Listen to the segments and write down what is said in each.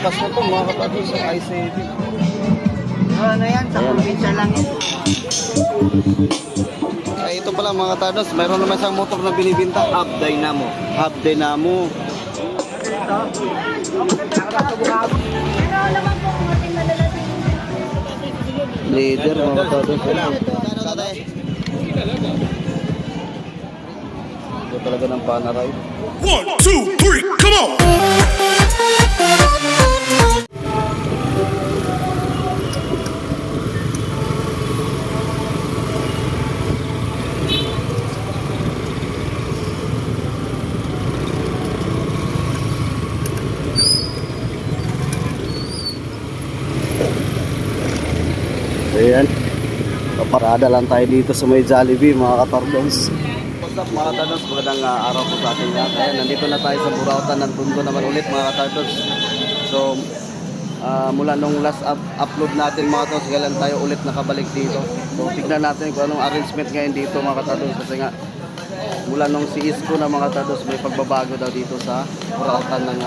lakas na to mga kapatid sa i7. Ano yan, sa probinsya lang yan. Ay, ito pala mga katados, mayroon naman isang motor na binibinta. Hub Dynamo. Hub Dynamo. Leader mga katados. Ito talaga ng panaray. 1, 2, 3, come on! Ayan. Paparada lang tayo dito sa may Jollibee mga katardons. What's up mga katardons? Magandang araw po sa ating lahat. Ayan, nandito na tayo sa Burautan ng Tondo naman ulit mga katardons. So, mula nung last upload natin mga katardons, kailan tayo ulit nakabalik dito. So, tignan natin kung anong arrangement ngayon dito mga katardons. Kasi nga, mula nung si Isko na mga katardons, may pagbabago daw dito sa Burautan ng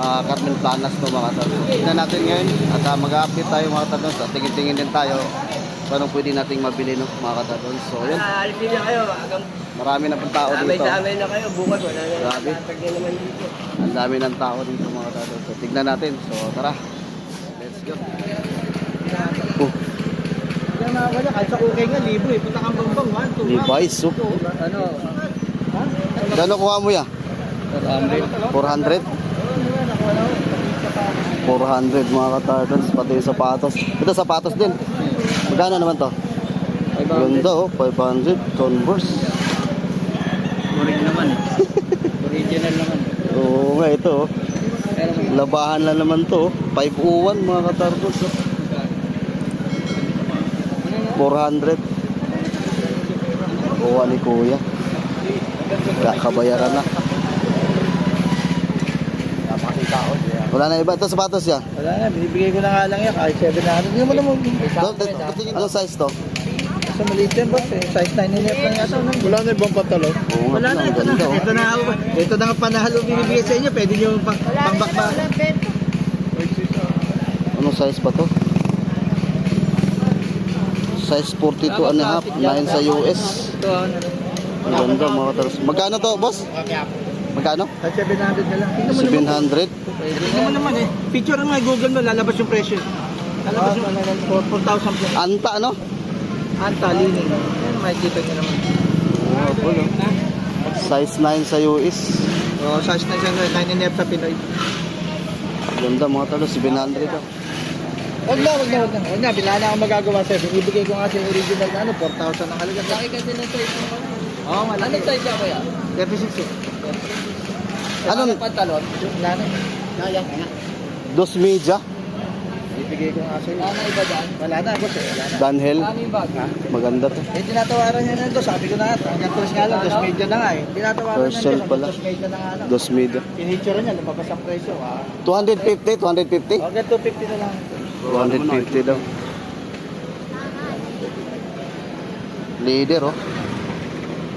Carmen Planas no mga katardons. Tignan natin ngayon at mag-update tayo mga katardons. At tingin-tingin din tayo kung anong pwede nating mabili no mga katardons. So yun, Alipin na kayo. Hanggang marami na pang tao dito. damay na kayo. Bukas wala na. Grabe. Tatagyan naman dito. Ang dami ng tao dito mga katardons. So tignan natin. So tara, let's go. Yan mga wala. Kahit sa ukay nga, libo eh. Punta kang bambang. 1, 2, Levi's so. Ano? Gano'n kuha mo ya? 400? 400 mga katardons. Pati yung sapatos. Ito sapatos din. Magkano naman to? Ganda oh, 500 Converse. Original naman. Original naman. Oo nga ito oh. Labahan lang naman to oh. 501 mga katardons oh. 400. Kuha ni kuya. Kakabayaran na. Wala na iba. Ito sapatos yan. Wala na. Binibigay ko na nga lang yan. Kahit 700. Hindi mo naman. Anong size to? Sa maliit yan boss eh. Size 9 and a half lang yata. Wala na ibang pantalon. Oo nga, Wala na. ang Ito na. ganda oh. Ito na. Ito na nga panahalo binibigay sa inyo. Pwede nyo pangbakba. Anong size ba to? Size 42 and a half, 9 sa US. Ito. Ang ganda mga katardons. Magkano to boss? Magkano? At 700 na lang. Tingnan mo naman. 700. Tingnan mo naman eh. Picture mo ay Google mo. Lalabas yung presyo. Lalabas yung 4,000 plus. Anta ano? Anta, lining. Yan, makikita nyo naman. Size 9 sa US. O, size na siya. 9 and a half sa Pinoy. Ganda mga katardons, 700 ah. Huwag na. Huwag na. Bilala akong magagawa sa'yo. Ibigay ko nga sa original na ano, 4,000 ang halaga. Laki kasi ng size mo. Oo, malaki. Anong size ako ya? 36 eh. Anong pantalon? Lana. Kaya nga. dos media? Ibigay ko nga sa'yo. Ano iba dyan? Wala na, boss eh. Wala na. Dunhill? bag? Maganda to. Eh, tinatawaran niya na ito. Sabi ko na nga, hanggang tos nga lang, 2 media na nga eh. Tinatawaran niya Person ito, pala. 2 media na nga lang. Dos media. Pinitsura niya, lumabas ang presyo. 250, 250? Hanggang 250 na lang. 250 daw. Leader oh.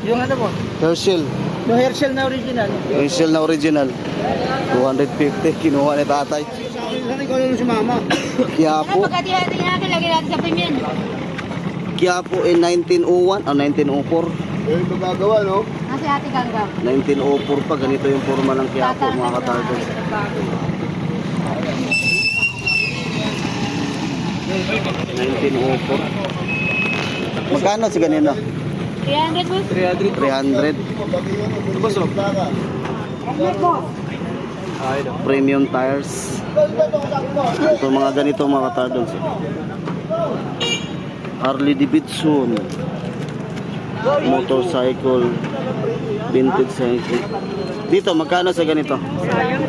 Yung ano mo? Herschel. Yung Herschel na original. Herschel na original. 250. Kinuha ni tatay. Saan ikaw lang si mama? Quiapo. Pagkatihati nga akin, lagi natin sa pimin. Quiapo in 1901 o 1904. Eh, magagawa, no? Nasi ate ganggang. 1904 pa. Ganito yung forma ng Quiapo mga katardons. 1904. Magkano si ganito? 300 po. 300. Boss, oh. Premium tires. Ito mga ganito mga katardons. Harley Davidson. Motorcycle. Vintage cycle. Dito magkano sa ganito?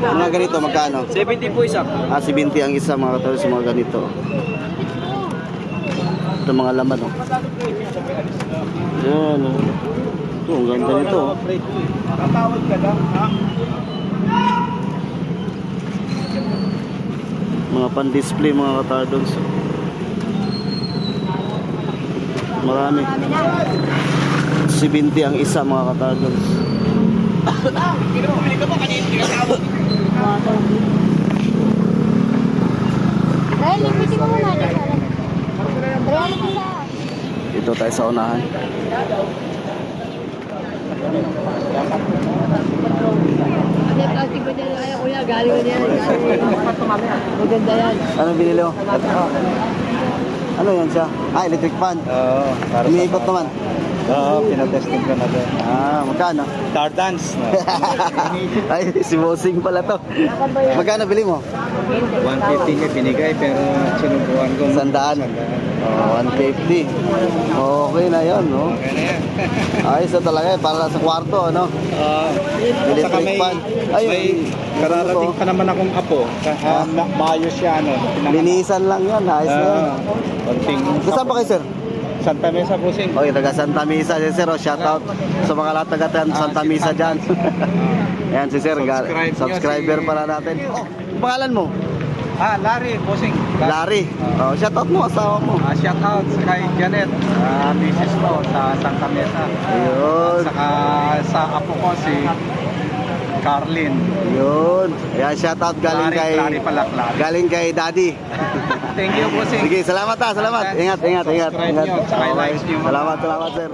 Mga ganito magkano? 70 po isa. 70 ang isa mga katardons sa mga ganito. Ito mga laman oh. Yan oh. Ito ang ganda nito oh. Nakatawad ka lang, ha? Mga pan-display mga katardons. Marami. 70 ang isa mga katardons. Pinumuli ka ba kanina? Dahil, lipitin mo muna. 300 isa. Dito tayo sa unahan. Hindi, plastic ba dyan? Ay, kuya, galing mo yan. Maganda yan. Ano binili mo? Ano yan siya? Ah, electric fan. Oo, para Umiikot naman. Oo, pinatesting ko na doon. Ah, magkano? Star dance. Ay, si Bossing pala to. Magkano bili mo? 150 nga binigay pero sinubukan ko. 100. Oh, 150. Okay na yun, no? Okay na yan. Ayos na talaga eh, para sa kwarto, no? Saka Electric may, fan. Ay, may kararating pa naman akong apo. Maayos siya, ano. Linisan lang yan, ayos na yan. Konting Saan pa kayo, sir? Santa Mesa Pusing. Okay, taga Santa Misa si Sir. Oh, shout out sa mga lahat taga Santa Misa dyan. Ayan si Sir, subscriber pala natin. Oh, pangalan mo? Larry Pusing. Larry. Oh, shout out mo, asawa mo. Shout out kay Janet, misis ko sa Santa Mesa. Ayun. Saka sa apo ko si Carlin. Yun. Ayan, shout out galing kay galing kay Daddy. Thank you, Pusing. Sige, salamat ha, salamat. Ingat. Subscribe nyo, tsaka i-like nyo. Salamat, sir.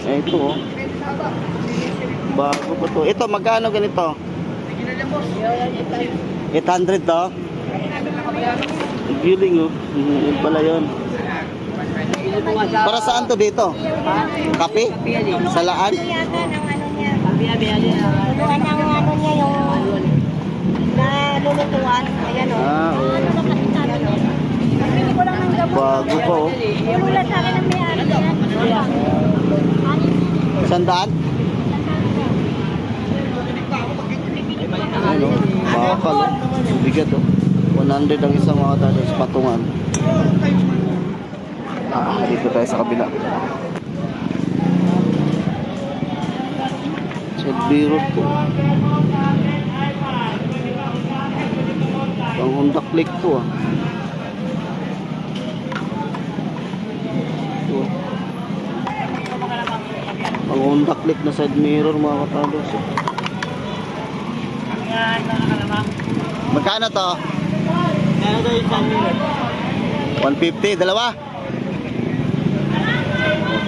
Eh, ito oh. Bago pa to. Ito, magkano ganito? 800 to? Giling oh. Yun pala yun. Para saan to dito? Kape? Salaan? Luluan ng ano niya yung nalulutuan. Ayan o. Ah, Bili ko lang ng gamot. bago pa oh. Wala sa akin ang may-ari yan. 100? Ano? Bakal oh. Bigat oh. 100 ang isang mga tadas patungan. Ah, dito tayo sa kabila. Set biro to. Pang Honda Click to ah. Ito. Pang Honda Click na side mirror mga katalos. Magkano to? 150, dalawa.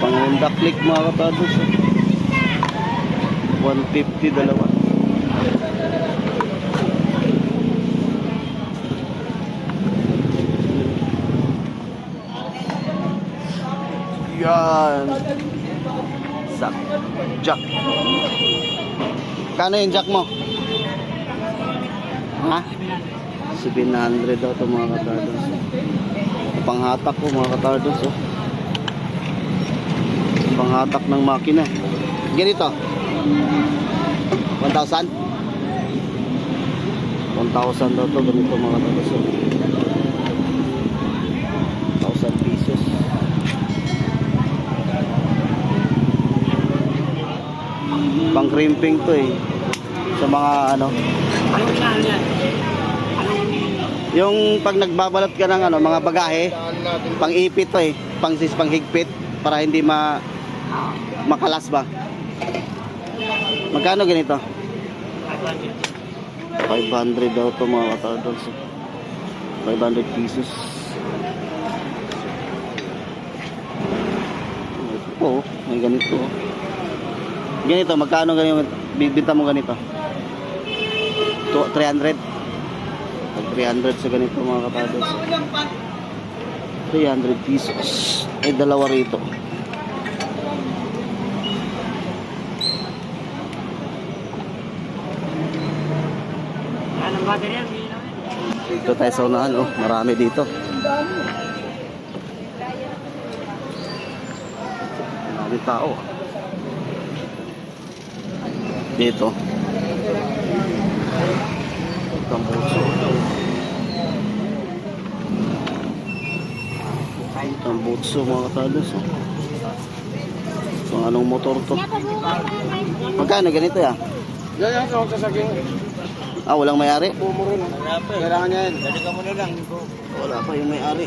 Pang Honda Click mga katalos. 150, dalawa. Yan. Sak. Jack. Kano yung jack mo? Ha? 700 daw ito mga katardos. Panghatak ko mga katardos. Oh. Panghatak ng makina. Ganito. 1,000? 1,000 daw ito. Ganito mga katardos. 1,000 pesos. Pang crimping to eh. Sa mga ano. Yung pag nagbabalot ka ng ano, mga bagahe, pang ipit to eh, pang higpit para hindi makalas ba. Magkano ganito? 500 daw to mga katardos. 500 pesos. Oo, may ganito. Ganito, magkano ganito? Bibenta mo ganito? 300. 300 sa ganito mga katardos. 300 pesos. Ay, dalawa rito. Dito tayo sa unahan, oh. Marami dito. Marami tao. Dito. Tambutso. Tambutso mga katalos. Oh. Kung anong motor to. Magkano ganito ya? Yan sa sasaging. Ah, walang may-ari? Kailangan niya yan. Dali ka muna lang. Wala pa yung may-ari.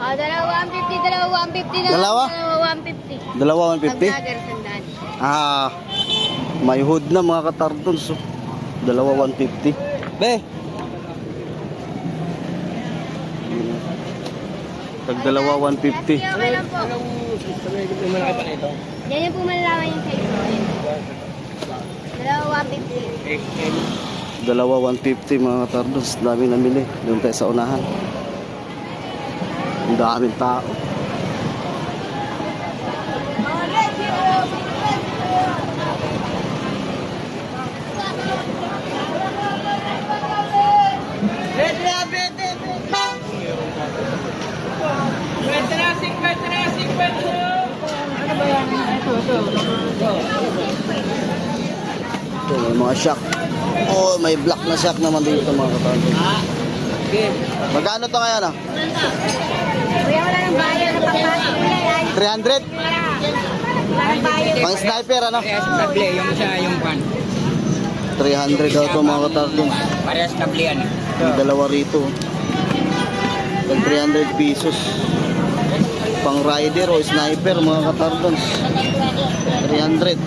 Dalawa 150, dalawa 150 na lang. Dalawa? Dalawa 150. Dalawa Pag 150? vlogger, sandaan. Ah, may hood na mga katardons. So, dalawa 150. Be! Tag dalawa 150. Okay lang po. Yan yung po malalaman yung size ko. Dalawa 150. Dalawa 150 mga katardons. Dami namili. Doon tayo sa unahan. Ang daming tao. Ito, may mga shock. Oh, may black na shock naman dito mga katardons. Magkano to ngayon ah? Kuya, wala nang bayan na pagpasok kuya. 300? Wala nang bayan. Pang sniper ano? Table, yung isa, yung pan. 300 daw to mga katardons. Parehas table yan. Yung dalawa rito. Tag 300 pesos. Pang rider o sniper mga katardons. 300.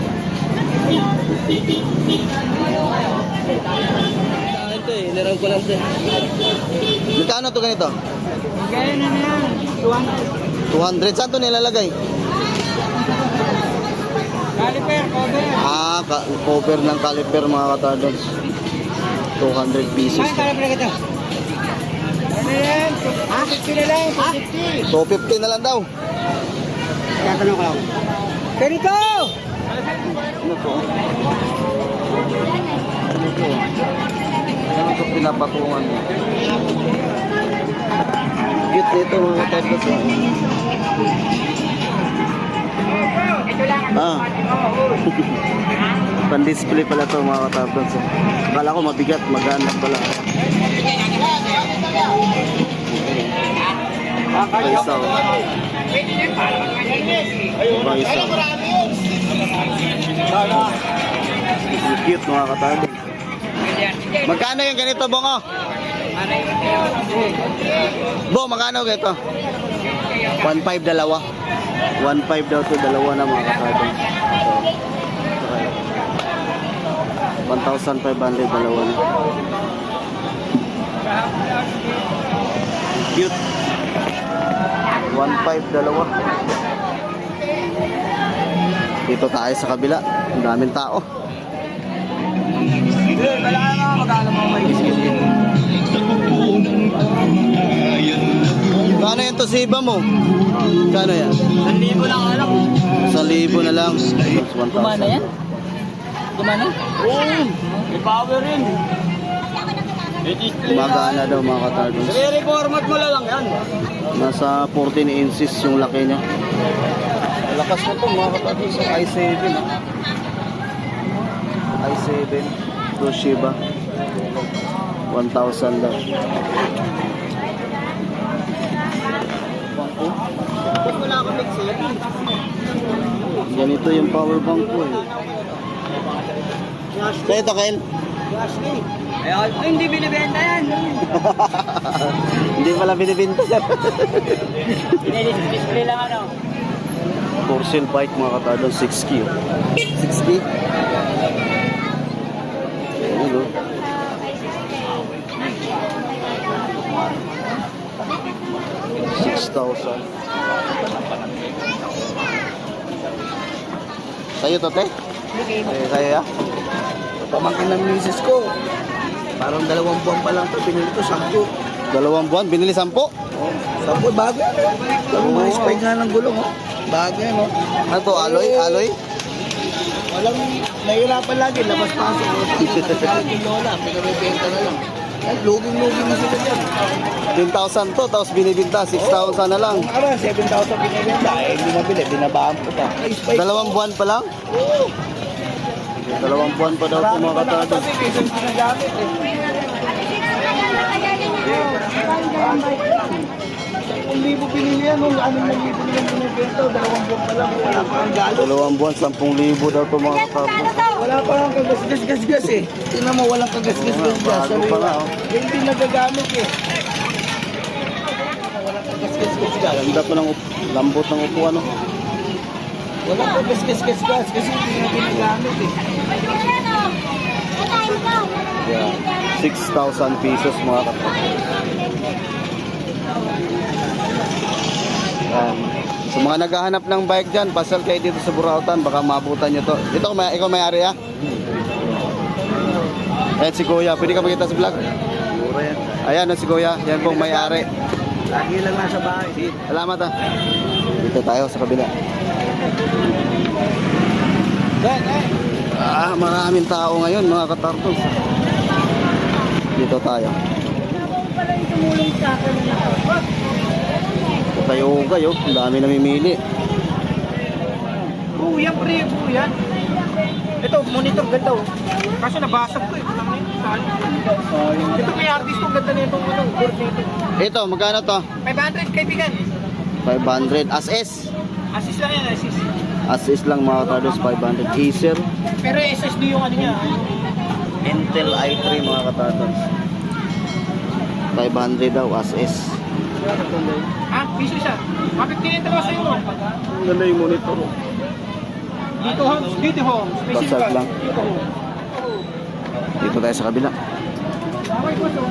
Ito eh, nilang ko lang din. Magkano to ganito? Kaya na yan. 200. Saan to nilalagay? Caliper, cover. Ah, cover ng caliper mga katardons. 200 pesos. Caliper kita. Ano yan? 50 na lang. 50. 250 na lang daw. Tatanong ko lang. Ganito! Ano to? Ano to? Ano to pinapatungan mo? Cute nito mga katardons. Ah. Pan-display pala to mga katardons. Akala ko mabigat, magaan pala. Paisaw. Paisaw. Cute mga katardons. Magkano yung ganito, Bongo? Bo, magkano ganito? 1.5 dalawa. 1.5 daw to dalawa na mga katardons. So, 1,500 dalawa na. Cute. 1.5 dalawa. Dito tayo sa kabila. Ang daming tao. Kano yung tosiba mo? Kano yan? 1,000 lang alam. 1,000 na lang. 1,000. Gumana yan? Gumana? Oo. May power rin. Magana daw mga katardons. I-reformat mo lang yan. Nasa 14 inches yung laki niya. Lakas na to mga katardons. i7. i7 Toshiba 1,000 daw. Bangko. Wala akong mixer. Ganito yung power bank ko eh. So ito Kyle. Ay, hindi binibenta yan. Hindi pala binibinta yan. Display lang ano. For sale bike mga katardon 6K. 6K? Ayan o. 6,000. Sa'yo to, te? Sa'yo ya? Pamangkin ng misis ko. Parang 2 buwan pa lang ito. Pinili ko 10. 2 buwan, binili 10? 10 bago. Sabi mga spike nga ng gulong. Oh. Bago yan. Oh. Ano to, alloy? Alloy? Walang nahihirapan lagi. Labas-pasok. Yung lola. Pinabibenta na lang. Ay, luging-luging na sila dyan. 10,000 to, tapos binibinta 6,000 na lang. Kung ara, 7,000 pinibenta. Eh, hindi nabili. Binabaan ko pa. Ay, spike. 2 buwan pa lang? Oo. 2 buwan pa daw ito mga katardon. Kasi kasi ginagamit eh. 10,000 pinili yan. Nung 6,000 nilang pinibenta. 2 buwan pa lang. Wala pa ang galo. 2 buwan, 10,000 daw ito mga katardon. Wala pa ang kagasgas-gasgas eh. Tingnan mo, walang kagasgas-gasgas. Bago pa nga, oh. Hindi nagagamit eh. Walang kagasgas gas. Ganda po ng lambot ng upuan, no? Wala po gas kasi hindi na ginagamit eh. Yeah. 6,000 pesos mga katardos. Yan. So mga naghahanap ng bike dyan, pasal kayo dito sa Burautan, baka mabutan nyo to. Ito, ikaw may-ari ha? Ayan si Kuya, pwede ka makita sa vlog? Mura yan. Ayan si Kuya, yan pong may-ari. Lagi lang nasa bahay. Salamat ha. Dito tayo sa kabila. Maraming tao ngayon mga katardos. Dito tayo. Ito tayo kayo, ang dami namimili. Yan, pre, yan. Ito, monitor ganda oh. Kaso nabasag ko eh. Ito may artist kong ganda na itong board nito. Ito, magkano to? 500 kaibigan. 500 as is. Assist lang yan, assist. As is lang mga katardos, 500 Acer. Pero SSD yung ano niya. Intel i3 mga katardos. 500 daw as is. Ha? Piso siya. Kapit kinita ko sa'yo. Ang ganda yung monitor. Dito home, dito home. Special Basag ka. lang. Dito home. Dito tayo sa kabila. Okay po so.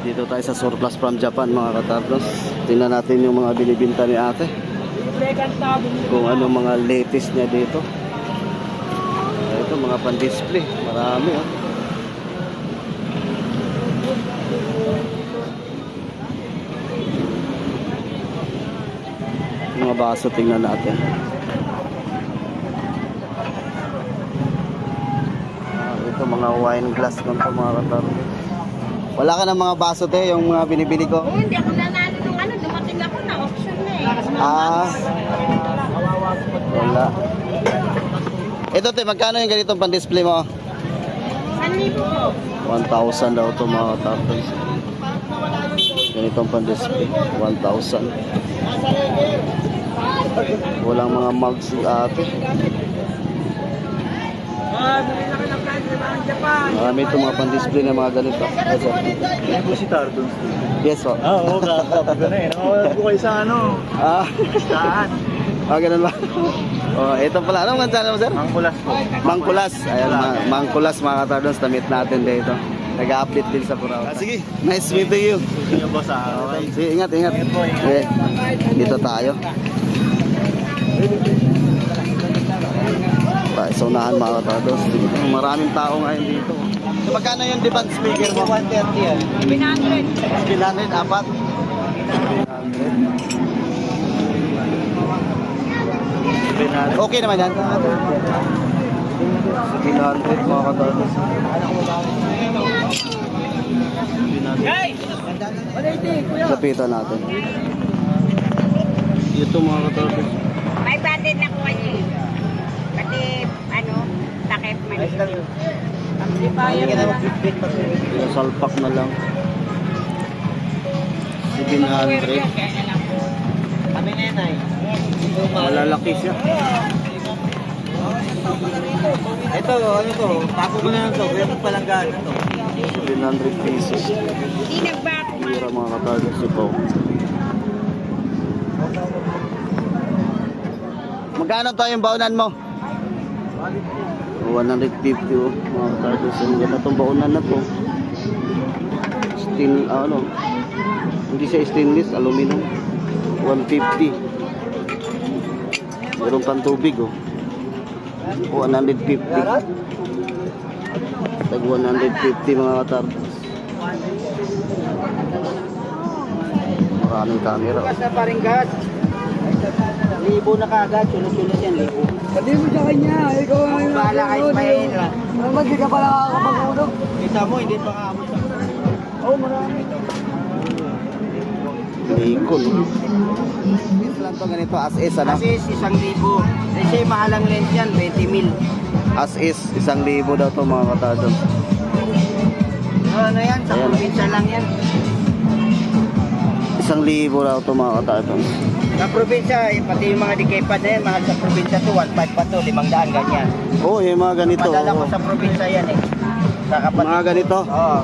Dito tayo sa surplus from Japan mga katardos. Tingnan natin yung mga binibinta ni ate. Kung ano mga latest niya dito. Ito mga pan-display. Marami oh. Mga baso tingnan natin. Ito mga wine glass ng mga katardos. Wala ka ng mga baso te, yung mga binibili ko. Oo, hindi ako nanalo nung ano, dumating ako na auction na eh. Wala. Ito te, magkano yung ganitong pan-display mo? 1,000 po. 1,000 daw ito mga katardos. Ganitong pan-display, 1,000. Walang mga mugs si ate. Marami itong mga pan-display na mga ganito. Depositar doon. Yes po. Oo, kapag na eh. Nakawala ko kayo sa ano. Saan? Ganun ba? Ito pala. Anong mansa mo sir? Mangkulas po. Mangkulas. Ayan, Mangkulas mga katardos. Namit natin dito. Nag-update din sa Burautan. Sige, nice meeting you. Sige po sa okay. Sige, ingat. Okay. Dito tayo. Sa unahan mga katardos. Maraming tao ngayon dito. So, magkano yung demand speaker mo? 130 yan. 100. 1,500, apat. 1,500. Okay naman yan. 1,500 mga katardos. Lapitan natin. Ito mga katardos. 500 na kuha niyo. Pati, ano, takip man. Salpak na lang. 700. Kami nenay. Malalaki siya. Ito, ano to? Tapo mo na lang to. Kaya palanggan to. 700 pesos. Hindi nagbako man. Mura mga katardos ito. Magkano to yung baunan mo? 150 oh. Mga katardos. Ang ganda itong baunan na to. Steel, ano? Hindi siya stainless, aluminum. 150. Meron pang tubig oh. 150. Tag 150 mga katardos. Maraming camera. Gas na paring gas. Libo na kagad. Sunod-sunod yan, libo. Pati mo sa kanya. Ikaw ang yung Bahala kahit mahin. Naman, di ka pala kakapag-unog. Kita mo, hindi pa kaabot sa... Oo, marami. Nikon. Ito lang to ganito as is ano? Kasi 1,000. Kasi mahalang lens yan, 20 mil. As is 1,000 daw to mga katardos. Ano yan, sa Ayan. probinsya lang yan. 1,000 daw to mga katardos. Sa probinsya, pati yung mga dikepad na yan, mahal sa probinsya to, 1,500 pa to, 500 ganyan. Oh, yung mga ganito. Madala ko Oh. sa probinsya yan eh. Sa kapatid. Mga ganito. Oo.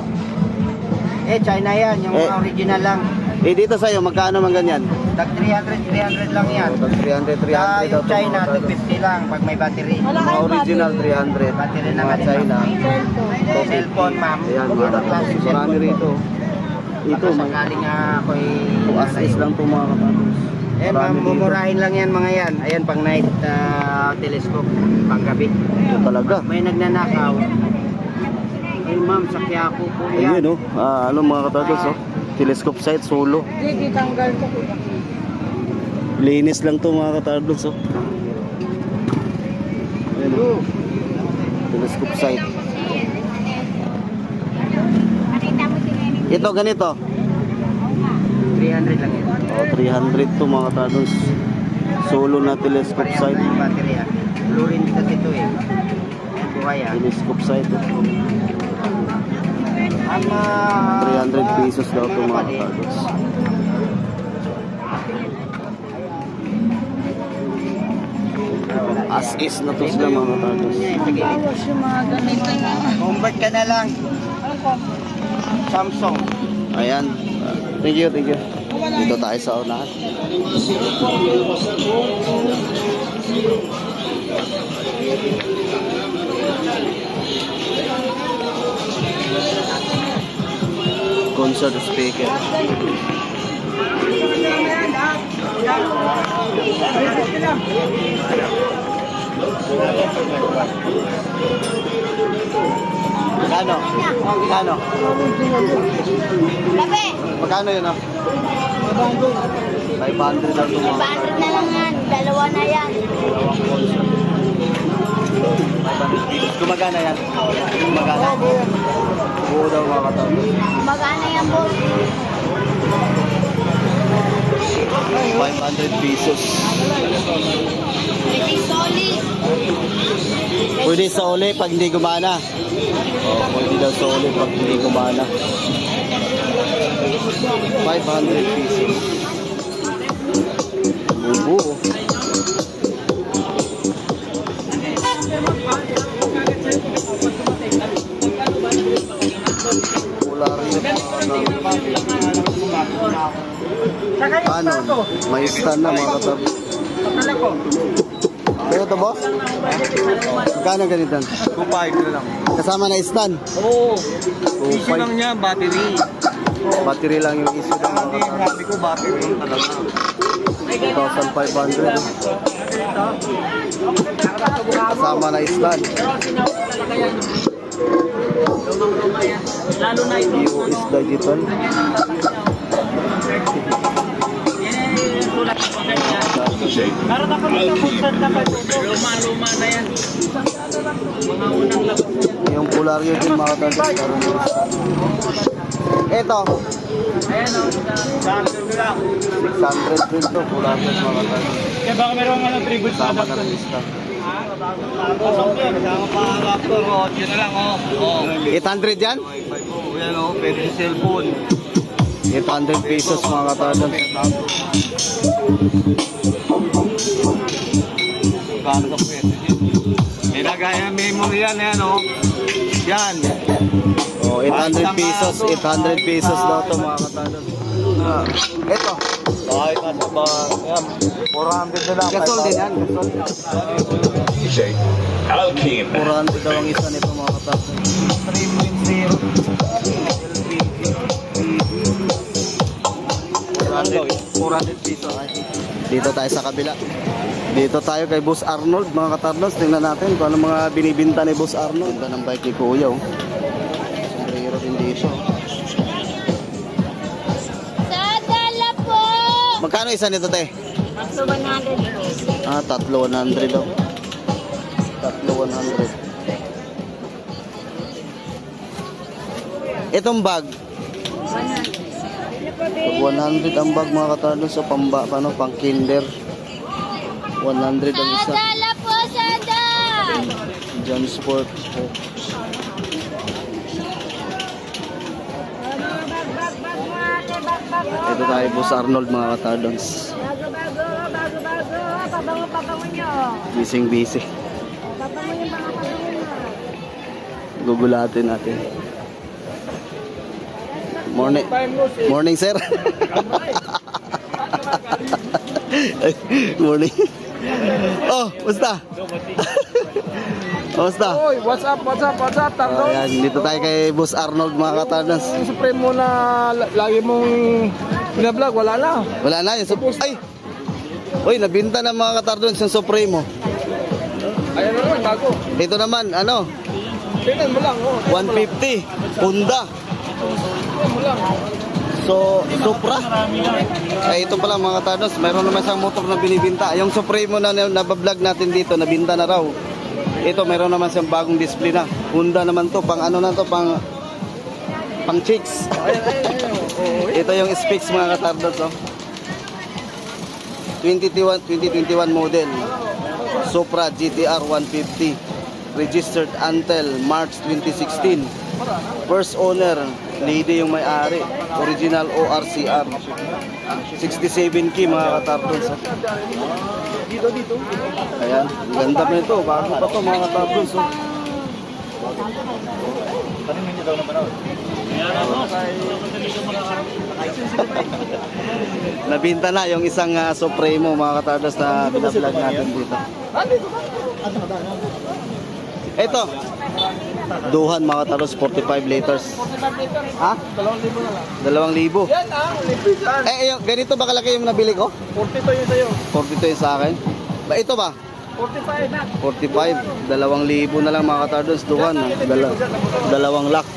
China yan, yung original lang. Dito sa'yo, magkano man ganyan? Tag 300 lang yan. 300 daw Yung to, China, mga 250 lang pag may battery. Mga original 300. Battery na Mga China. Cellphone, ma'am. Ayan, mga Ibang klaseng kapatid. Marami cellphone. rito. Ito, Baka sakaling ako'y... as-is lang to mga kapatid. Eh, ma'am, mumurahin lang yan mga yan. Ayan, pang night telescope, pang gabi. Ito talaga. May nagnanakaw. Ay, ma'am, sa Quiapo po yan. Ayun, ano mga kapatid, oh. Telescope sight, solo. Hindi, tanggal ko. Linis lang to mga katardos, oh. Ayan, oh. Telescope sight. Ito ganito. 300 lang yan. Oh, 300 to mga katardos. Solo na telescope Pareho sight. na yung battery yan. Fluorine kasi ito eh. Buhay yan. Telescope sight, oh. Ang 300 pesos daw to mga katardos. As is na to sila mga katardos. Bawas yung mga ganito na. Convert ka na lang. Samsung. Ayan. Thank you, thank you. Dito tayo sa unahan. Concert speaker. Magkano? Magkano? Labi, Magkano yun, ah? 500 daw ito mga paano na lang yan? Dalawa na yan. dalawang concert. 500 pesos. Gumagana yan? Gumagana? Oo daw mga katardos. Magana yan, boss. 500 pesos. Pwede solid. Pwede sa uli pag hindi gumana. Oh, pwede daw sa uli pag hindi gumana. 500 pesos. Bubo. Ano? May stand na mga katab. Pero ito boss? Magkano ganito? 2.5 na lang. Kasama na stand? Oo. 2.5. lang niya, battery. Battery lang yung issue ng mga katab. Sabi ko, battery lang talaga. 2,500. Kasama na stand. Lalo na ito. View is digital. Para na kami sa concert na pa. Luma na yan. Mga unang labas yan. Yung polaryo din mga katab. Ito. Ayan o. 600 din to. Polaryo mga katab. Kaya baka meron nga ng tribute sa Kasama na rin stand. Kasama pa ang laptop, yun na lang, 800 yan? Yan pwede sa cellphone. 800 pesos mga katab. Gano'n ka pwede. May lagay ang memory yan, Yan. Oh, 800 pesos. 800 pesos daw to mga katab. Ito. Ay, nasa ba? Yan. 400 na lang. Gasol din yan. Gasol. DJ Alpine. 400 daw ang isa nito mga katab. 400 pesos. Dito tayo sa kabila. Dito tayo kay Boss Arnold mga katardos. Tingnan natin kung ano mga binibinta ni Boss Arnold. Ganda ng bike ni Kuya. Oh. Sombrero din dito. Sa dala po. Magkano isa nito te? Tatlo 100. Ah, 3,100 daw. 3,100. Itong bag. 100 ang bag mga katardos. So pang kinder. 100 ang isa. Dala po, sandal. John Sport. Ito tayo po sa Arnold mga katardons. Pabango nyo. Busy. Pabango yung mga pabango nyo. Gugulatin natin. Morning. Morning, sir. Morning. Oh, basta. Basta. Oy, what's up, Tardo? Ayan, dito tayo kay Boss Arnold, mga katardas. Yung Supreme mo na lagi mong binablog, wala na. Wala na yung Ay! Uy, nabinta na mga katardas yung Supremo. Ayan na naman, bago. Ito naman, ano, Tingnan mo lang, oh. 150, Honda. Tingnan mo lang. So, Supra. Ay, ito pala mga katardas, mayroon naman isang motor na binibinta. Yung Supremo na nabablog natin dito, nabinta na raw. Ito, mayroon naman siyang bagong display na. Honda naman to, pang ano na to, pang chicks. Ito yung specs mga katardas, oh. 2021 model. Supra GTR 150. Registered until March 2016. First owner, lady yung may-ari. Original ORCR. 67K mga katardas, oh. Ayan, ganda pa ito. Bago pa ito mga katardas, oh. Nabinta na yung isang Supremo mga katardas na binablog natin dito. Ito, Duhan mga katardas, 45 liters. Ha? 2,000 na lang. 2,000. Yan ang lipisan. Yung, ganito ba kalaki yung nabili ko? 42 yun sa'yo. 42 yung sa akin. Ito ba? 45 na. 45, 2,000 na lang mga katardos, Duhan. 2 lakh.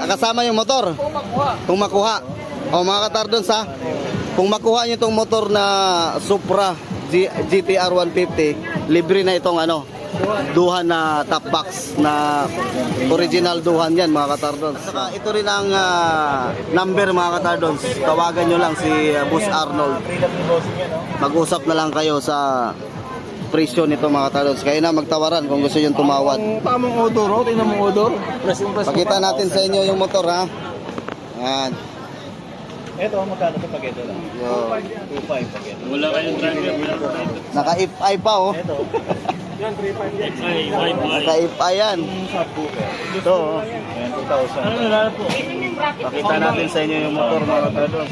Kasama yung motor. Kung makuha. Kung makuha. O mga katardos ha, kung makuha nyo itong motor na Supra GTR 150, libre na itong ano, Duhan na top box na original Duhan yan mga katardos. Saka ito rin ang number mga katardos. Tawagan nyo lang si Boss Arnold. Mag-usap na lang kayo sa presyo nito mga katardos. Kaya na magtawaran kung gusto nyo tumawad. Ang tamang odor, oh. Tingnan mo odor. Press. Pakita natin sa inyo yung motor ha. Yan. Ito, magkano ito pag ito lang? 2.5 pag ito. Wala kayong driver. Naka-if-i pa oh. Ito. Yan, 3.5 yan. Naka-if-i yan. Ito oh. Yan, 2,000. Ano na po? Pakita natin sa inyo yung motor mga katardos.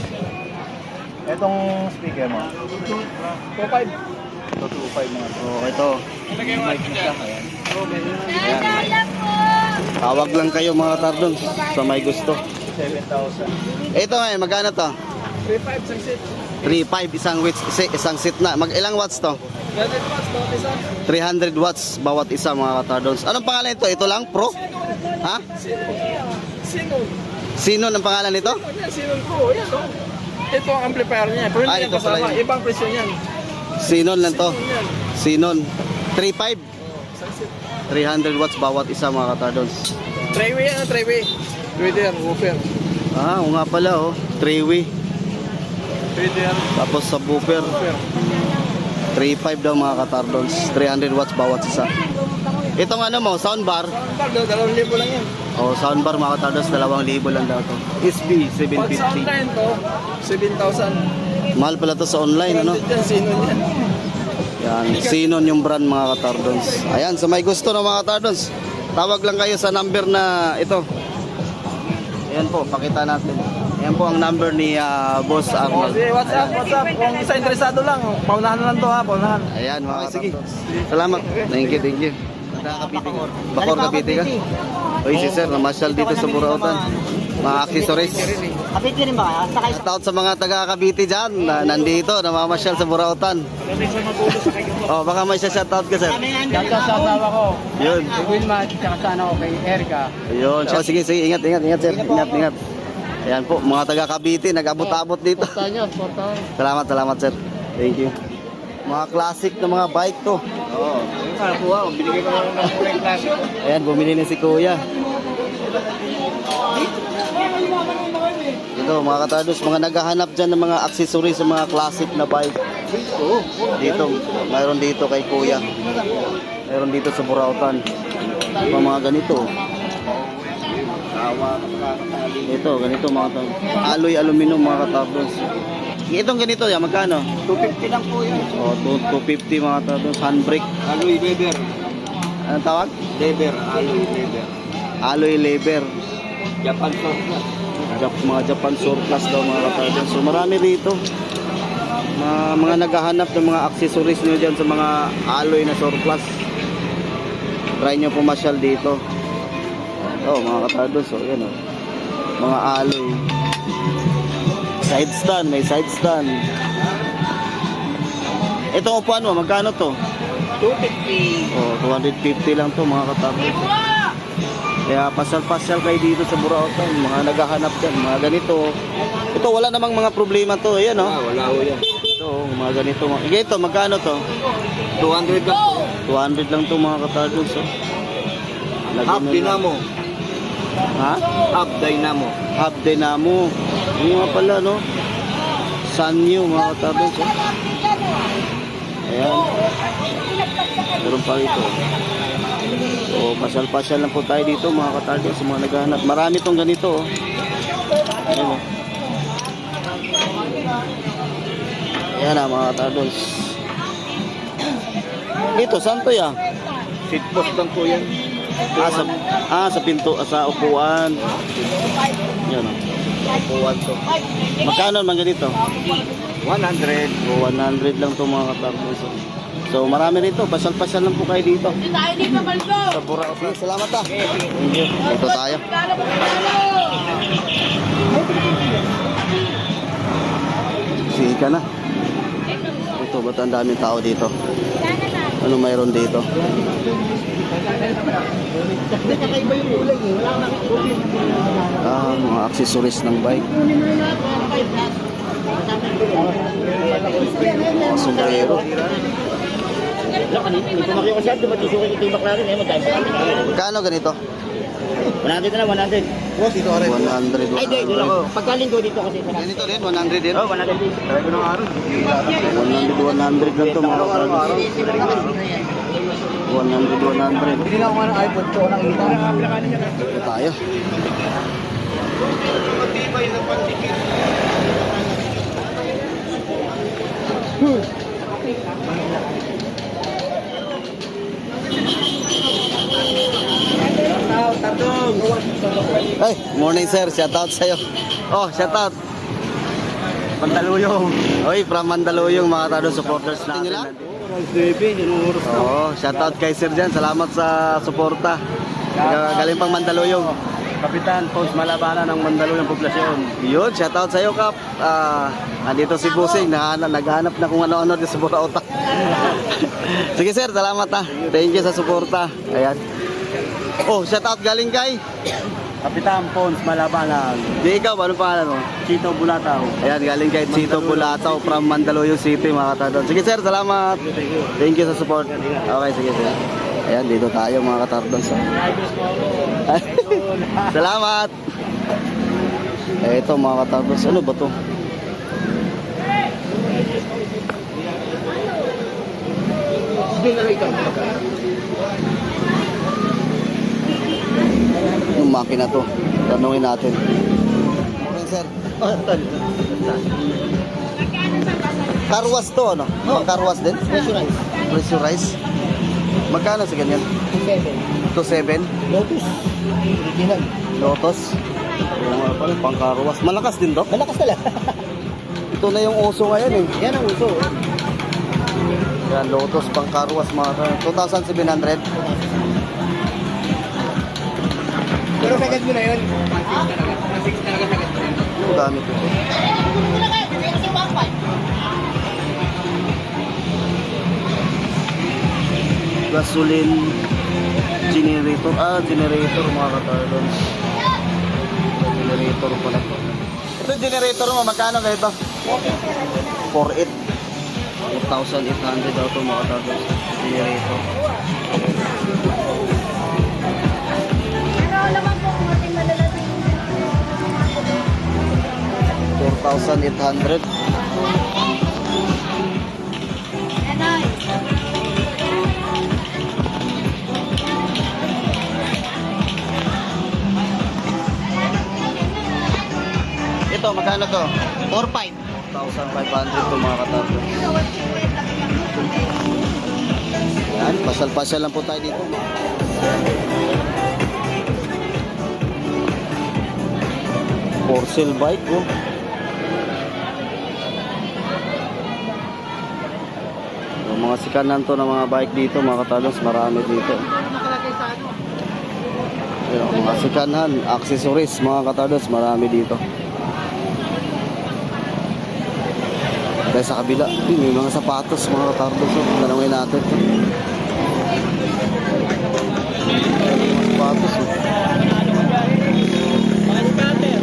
Itong speaker mo? 2.5. Ito, 2.5 mga ito. Oh, ito. Mic niya. Ayan. Sadala po. Tawag lang kayo mga katardos sa may gusto. 7,000. Ito nga magkano to? 3.5 isang seat. 3.5 isang seat na. Ilang watts to? 100 watts, bawat isa. 300 watts bawat isa mga katardos. Anong pangalan ito? Ito lang? Pro? Ha? Sino? Sino ang pangalan nito? Yan, Sino Pro. Yan, oh. Ito ang amplifier niya. Pero hindi yan ito pala kasama. yun. Ibang presyo niyan. Sinon lang to. Yan. Sinon. 3.5. Isang seat. 300 watts bawat isa mga katardos. Three-way yan, three-way. Twitter, woofer. Oo nga pala oh. 3-way. Twitter, Tapos sa booper. woofer. 3.5 daw mga katardos. 300 watts bawat isa. Itong ano mo, soundbar. Pag 2,000 lang yan. O soundbar mga katardos, 2,000 lang daw to. SB Pag sa 750. online to, 7,000. Mahal pala to sa online ano. Yan, sino yan? Yan, Sinon yung brand mga katardos. Ayan, sa may gusto ng mga katardos, tawag lang kayo sa number na ito. Ayan po, pakita natin. Ayan po ang number ni Boss Oh, Arnold. sige, what's up? Kung isa interesado lang, paunahan na lang to ha, paunahan. Ayan mga katardos. Salamat. Thank you. Bakor Cavite ka? Uy, si sir, namasyal dito sa Burautan. Mga accessories. Kapit rin ba kaya? Shout out sa mga taga Cavite dyan na nandito, namamasyal sa Burautan. Oh, baka may shout out ka, sir. Dito sa asawa ko, Yun. si Wilma, tsaka sa ano, kay Erica. Ayun. Oh, sige, ingat, sir. Ingat. Ayan po, mga taga Cavite, nag-abot-abot dito. Porta nyo, porta. Salamat, sir. Thank you. Mga classic na mga bike to. Oo. Yung kakuha, binigay ko lang ng kulay classic. Ayan, bumili na si Kuya. Ito, mga katardos, mga naghahanap dyan ng mga accessories sa mga classic na bike. Dito, mayroon dito kay Kuya. Mayroon dito sa Burautan. Mga ganito. Ito, ganito mga katardos. Alloy aluminum mga katardos. Itong ganito, yan, magkano? 250 lang po yan. O, 250 mga katardos. Handbrake. Alloy leather. Anong tawag? Lever, alloy lever. Alloy lever. Japan surplus. Mga Japan surplus daw mga katardon. So marami rito. Mga naghahanap ng mga accessories nyo dyan sa mga alloy na surplus. Try nyo pumasyal dito. Oh, mga katardon. So yan oh. Mga alloy. Side stand, may side stand. Itong upuan mo, magkano to? 250. Oh, 250 lang to mga katardon. Kaya pasyal-pasyal kayo dito sa Burautan, mga naghahanap dyan, mga ganito. Ito wala namang mga problema to, ayan oh. Wala ho yan. Ito, mga ganito. Ito, magkano to? 200 lang po. 200 lang to mga katardon. So, Half dynamo. Ha? Half dynamo. Half dynamo. Yung nga pala, no? Sanyo mga katardon. So, ayan. Meron pa rito. So, pasyal-pasyal lang po tayo dito mga katardon sa mga naghahanap. Marami tong ganito, oh. Ayan, oh. Ayan na mga katardons. Ito, saan to ya? Seat post lang po yan. Sa pinto, sa upuan. Yan o. Upuan to. Magkano naman ganito? 100. O, 100 lang to mga katardons. So marami rito, pasyal-pasyal lang po kayo dito. Sa Burautan. Salamat ah. Thank you. Dito tayo. Sige ka na. Ito, ba't ang daming tao dito? Ano mayroon dito? Mga accessories ng bike. Mga sombrero. Magkano ganito? 100 na, 100. Oh, dito ka rin. 100. Ay, dito ako. Pagkalin ko dito kasi. Ganito din, 100 din. Oh, 100 din. Try ko ng araw. 100 lang to mga kapatid. 100. Hindi na ako ng iPhone ko nang ita. Ito tayo. Hey, morning sir, shout out sa'yo. Oh, shout out. Mandaluyong. Oy, from Mandaluyong mga tado supporters natin. Oo, shout out kay sir dyan. Salamat sa suporta. Galing pang Mandaluyong. Kapitan Pons Malabanan ng Mandaluyong Poblasyon. Yun, shout out sa'yo Kap. Andito si Busing, naghahanap na kung ano-ano dito sa Burautan. Sige sir, salamat ah. Thank you sa suporta. Ayan. Oh, shout out galing kay Kapitan Pons Malabanan. Di ikaw, ano pangalan mo? Chito Bulataw. Ayan, galing kay Chito Bulataw from Mandaluyong City mga katardon. Sige sir, salamat. Thank you sa support. Okay, sige sir. Ayan, dito tayo mga katardon. Salamat. Ito mga katardon. Ano ba to? Yung makina to. Tanungin natin. Morning sir. Carwash to ano? Carwash din? Pressurized. Pressurized. Magkano sa ganyan? 2.7. Lotus. Original. Lotus. Oo nga pala, pang carwash. Malakas din to? Malakas talaga. Ito na yung uso ngayon eh. Yan ang uso. Yan, Lotus pang carwash mga 2,700. Pero sagad mo na yun. 1.6 talaga sagad mo. Ang dami to. Gasoline generator. Generator mga katardon. Generator pala to. Ito generator mo, magkano ba ito? 4.8. 8,800 daw ito mga katardon. Generator. Ano naman po kung ating malalating 4,800. Nanay. Ito, magkano to? 4.5. 1,500 to mga katardon. Yan, Pasal-pasal lang po tayo dito. For sale bike, oh. Yung mga sikanan to ng mga bike dito, mga katalos, marami dito. Yung mga sikanan, accessories, mga katalos, marami dito. Dahil sa kabila, may mga sapatos, mga katardos. Tanawin natin. Mga sapatos. Mga scatter.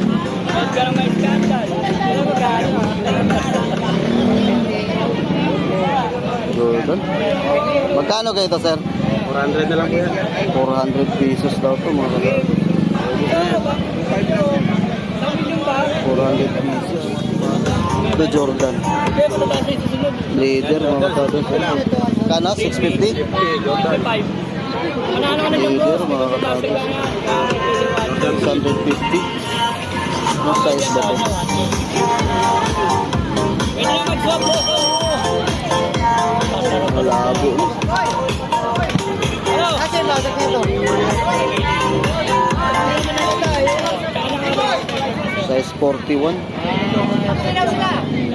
Huwag ka lang may scandal. Pero magkano? Jordan. Magkano kayo ito, sir? 400 na lang po yan. 400 pesos daw ito, mga katardos. 400 pesos. Ito Jordan. Leader, mga katardos. Kano? 650? Manalo ka na dyan, Leader, boss. mga katardos. 650. Ano size ba ito? Pwede na mag-swap, boss. Malabo. Hello? Size 41.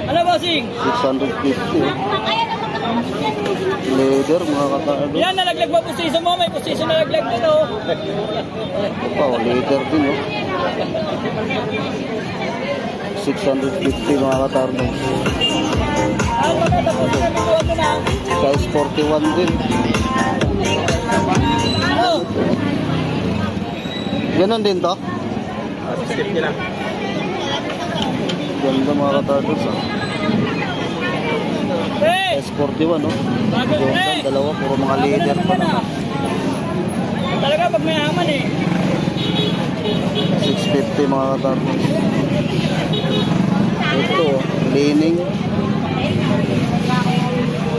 Ano, bossing? 650. Leather, mga katardos. Yan, nalaglag mo pustiso mo. May pustiso nalaglag din, oh. Ito pa, leather din, oh. 650, mga katardos. Ah, maganda po sa biguan mo na. Size 41 din. Oh, Ganon din to? 650 lang. Ganda, mga katardos, oh. hey! Size 41, oh. Bago, Jordan, hey! dalawa, puro mga leather pa naman. Talaga pag may aman, eh. 650, mga katardos. Ito, oh, leaning.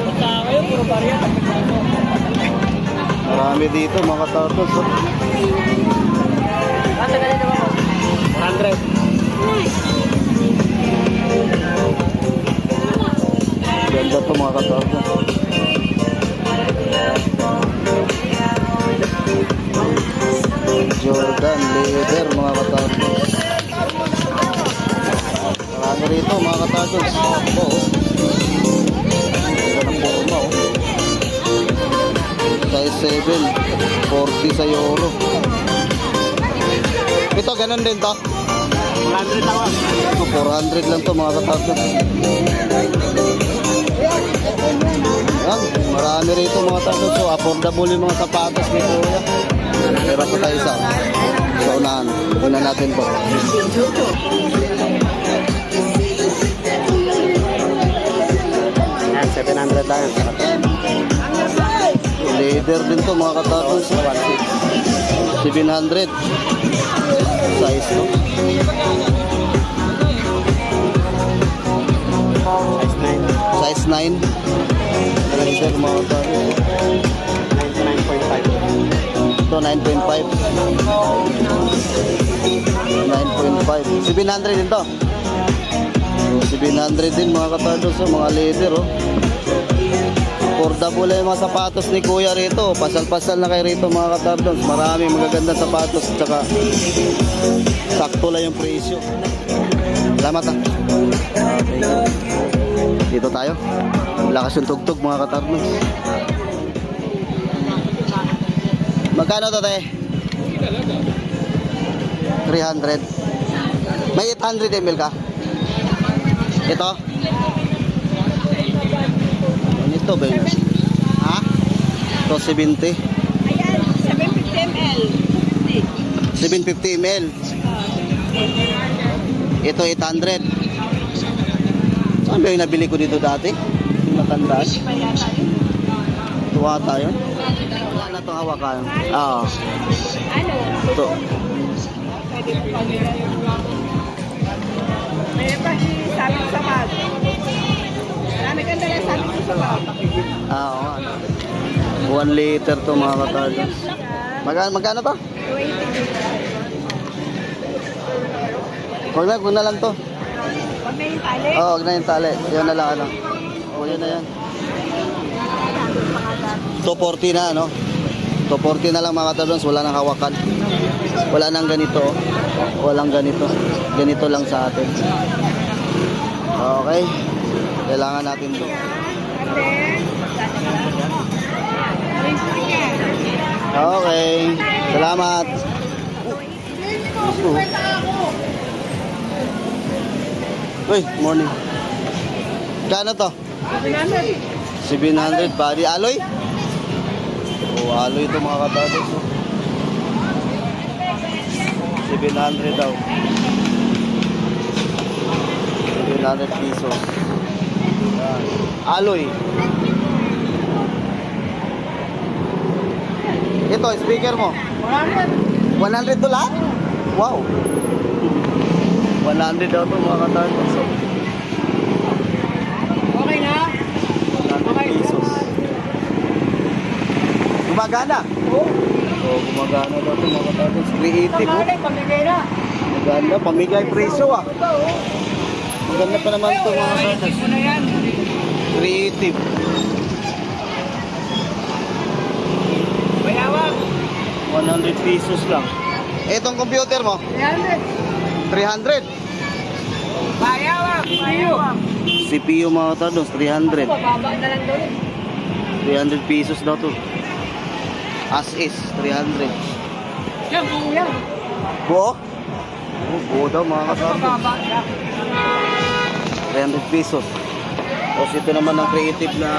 Basta kayo, puro barya. Marami dito, mga katardos, oh. Basta ganito ba, boss? 100. Ganda to, mga katardos. Jordan, leather, mga katardos. Marami rito, mga katardos. Ito, oh. Ganda ng forma, oh. Size 7, 40 sa euro. Ito, ganun din to. 400 lang. Ito, 400 lang to, mga katardos. Yan, marami rito, mga katardos. So, affordable yung mga sapatos ni Kuya. Meron pa tayo sa unahan. Una natin po. Yan, 700 lang. Leather din to, mga katardos. 700. Size to. Size 9. Leather, mga katardos. 9.5. Ito, 9.5. 9.5. 700 din to. So, 700 din, mga katardos. So, mga leather, oh. Affordable yung mga sapatos ni Kuya rito. Pasal-pasal na kayo rito, mga katardos. Maraming magagandang sapatos. Tsaka sakto lang yung presyo. Salamat, ah. Okay. Dito tayo. Lakas yung tugtog, mga katardos. Magkano to, te? 300. May 800 ml ka? Ito? Ito ba yun? Ha? Ito 70. Ayan, 750 ml. 750 ml. Ito 800. Saan ba yung nabili ko dito dati? Yung matandaan. Tuwa tayo. Ano ito hawakan? Oo. Ano? Ito. Pwede po kami may pakisabi ko sa bag. Marami kang dala sabi ko sa bag. Oo. 1 liter to, mga katardos. Magkano to? 20. Huwag na lang to. Pag may tali, Oo, huwag na yung tali. Yan na lang, ano. O, yun na yan. 240 na, no? 240 na lang mga katardons, wala nang hawakan. Wala nang ganito. Walang ganito. Ganito lang sa atin. Okay. Kailangan natin to. Okay. Salamat. Uy, morning. Kano to? 700 pari. Aloy? Oh, aloy ito mga katardons. 700 daw. 700 pesos. Yan. Aloy. Ito, speaker mo. 100 to lahat? Wow. 100 daw ito mga katardons. Okay na? 100 pesos. Gumagana? Oo. Oh, gumagana daw ito mga katardons. Creative. Oh. Pamigay na. Maganda, pamigay presyo ah. Maganda pa naman ito mga katardons. Ito na yan. Creative. Bayawag. 100 pesos lang. Itong computer mo? 300. Bayawag. Bayawag. CPU mga katardons, 300. Bababa na lang doon. 300 pesos daw to. As is, 300. Yan, buo yan. Buo? Oh, buo daw mga katardons. Bababa na. 300 pesos. Tapos ito naman ang creative na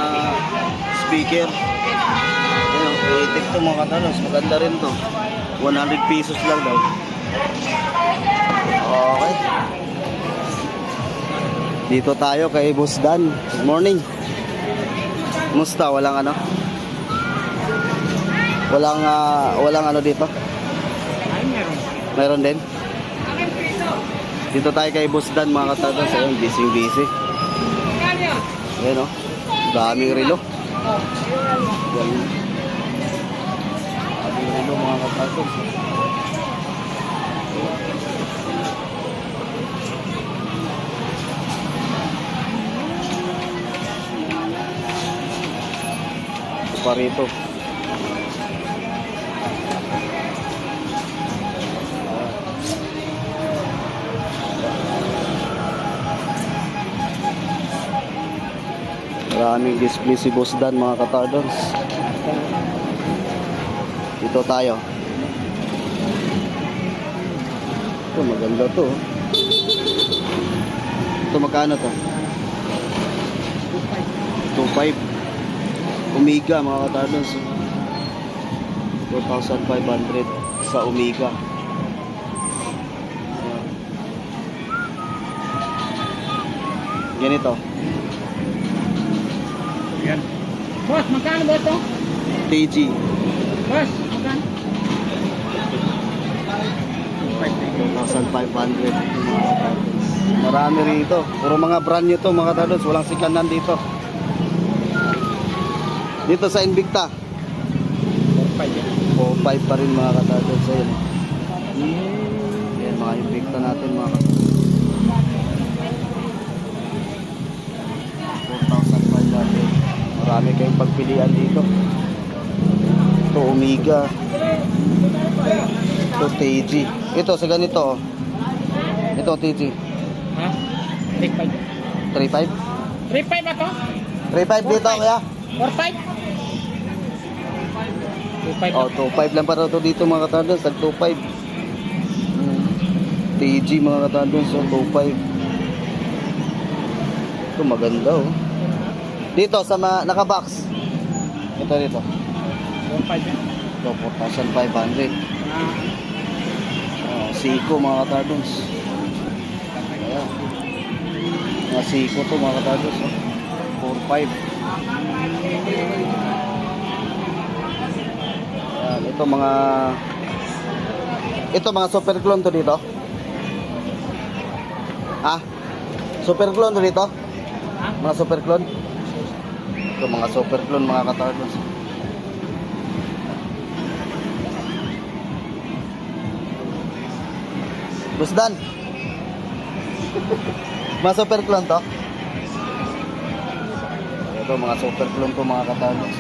speaker. Ayan, creative to mga katardons. Maganda rin to. 100 pesos lang daw. Okay. Dito tayo kay Boss Dan. Good morning. Musta? Walang ano? Walang ano dito? Meron din? Dito tayo kay Boss Dan mga katardons. Ayun, busy. Ayan o. Daming relo. Daming relo mga katardons. Ito pa rito. Maraming display si Boss Dan mga katardons. Dito tayo. Ito maganda to. Ito magkano to? 2.5. Omega mga katardons. 4,500 sa Omega. Ganito. Yan. Boss, magkano ba ito? TG. Boss, magkano? 4,500. Marami rito. Puro mga brand new to mga katardons. Walang sikanan dito. Dito sa Invicta. 4.5 pa rin mga katardons. Ayan. Ayan mga Invicta natin mga katardons. 4,500. Marami kayong pagpilian dito. Ito Omega. Ito TG. Ito sa ganito. Ito TG. Ha? 3.5. 3.5? 3.5 ako? 3.5 dito kaya? 4.5? 2.5 Oh, 2.5 lang para to dito mga katardons. Tag 2.5. TG mga katardons. So 2.5. Ito maganda oh. Dito sa naka-box. Ito dito. 4.5 yan. Ito 4,500. Oh, Seiko mga katardons. Ayan. Mga Seiko to mga katardons. Oh. 4.5. Ayan, ito mga super clone to dito. Ah? Super clone to dito? Mga super clone? Ito mga super clone mga katardons. Boss Dan. Mga super clone to? Ito mga super clone to mga katardons.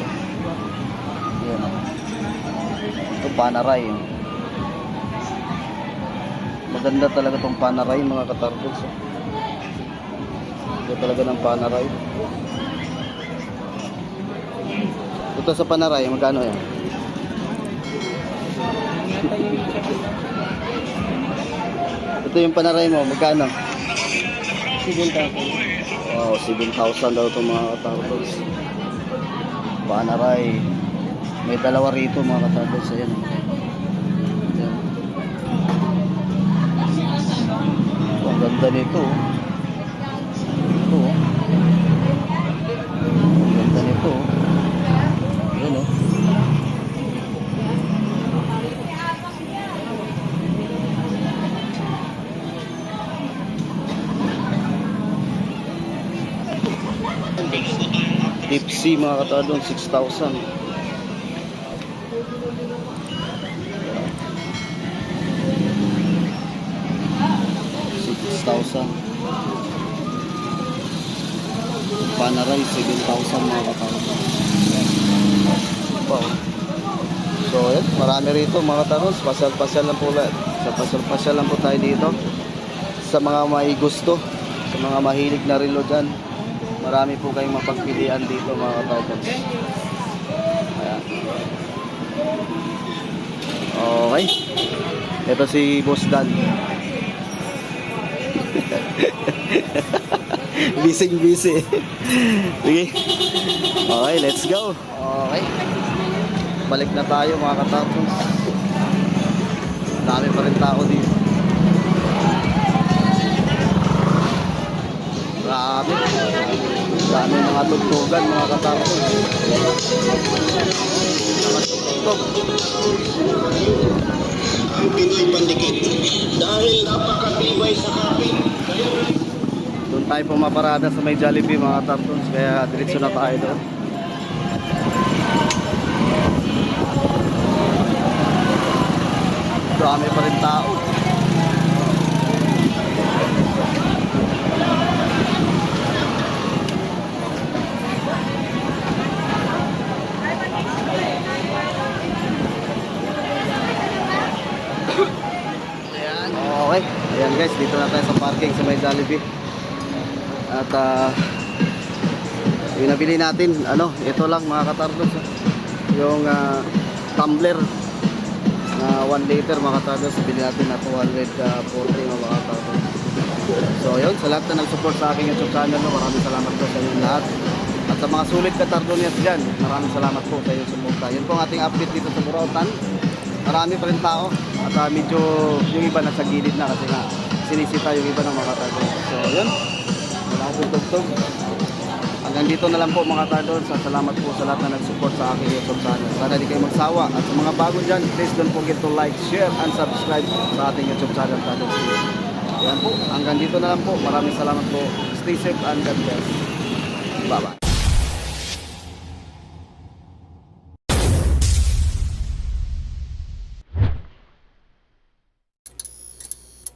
Panerai. Maganda talaga tong Panerai mga katardos. Ito talaga ng Panerai. Ito sa Panerai, magkano yan? Ito yung Panerai mo, magkano? 7,000. Wow, 7,000 daw itong mga katardos. Panerai. May dalawa rito mga katardos. Ayan. Ayan. Ang ganda nito. Ito. Ang ganda nito. Ayan o. Tipsy mga katadon, 6,000. Panerai 7,000 mga katadon. Wow. So yan, marami rito mga katadon. Pasyal-pasyal lang po lahat. Pasyal-pasyal lang po tayo dito. Sa mga may gusto, sa mga mahilig na relo dyan, marami po kayong mapagpilian dito mga katadon. Ayan. Okay. Ito si Boss Dan. Busy. Sige. Okay, let's go. Okay. Balik na tayo mga katapos. Dami pa rin tao dito. Grabe. Dami mga tugtugan mga katapos. Ang Pinoy Pandikit dahil napakatibay sa kapit. Doon tayo pumaparada sa may Jollibee mga tartons, kaya diretso na tayo doon. Dami pa rin tao. Ayan. Okay, ayan guys, dito na tayo sa parking sa may Jollibee. At yung nabili natin, ito lang mga katardos, yung tumbler na 1 liter mga katardos, bili natin na 240 mga katardos. So yun, sa lahat na nag-support sa aking YouTube channel, maraming salamat po sa inyong lahat. At sa mga sulit katardonias dyan, maraming salamat po sa inyong suporta. Yun po ang ating update dito sa Burautan. Marami pa rin tao at medyo yung iba nasa gilid na kasi nga sinisita yung iba ng mga katardos. So yun, wala akong tugtog. Hanggang dito na lang po mga tadon. Salamat po sa lahat na nag-support sa aking YouTube channel. Sana di kayo magsawa. At sa mga bago dyan, please don't forget to like, share, and subscribe sa ating YouTube channel Tadon. Yan po. Hanggang dito na lang po. Maraming salamat po. Stay safe and God bless. Bye-bye.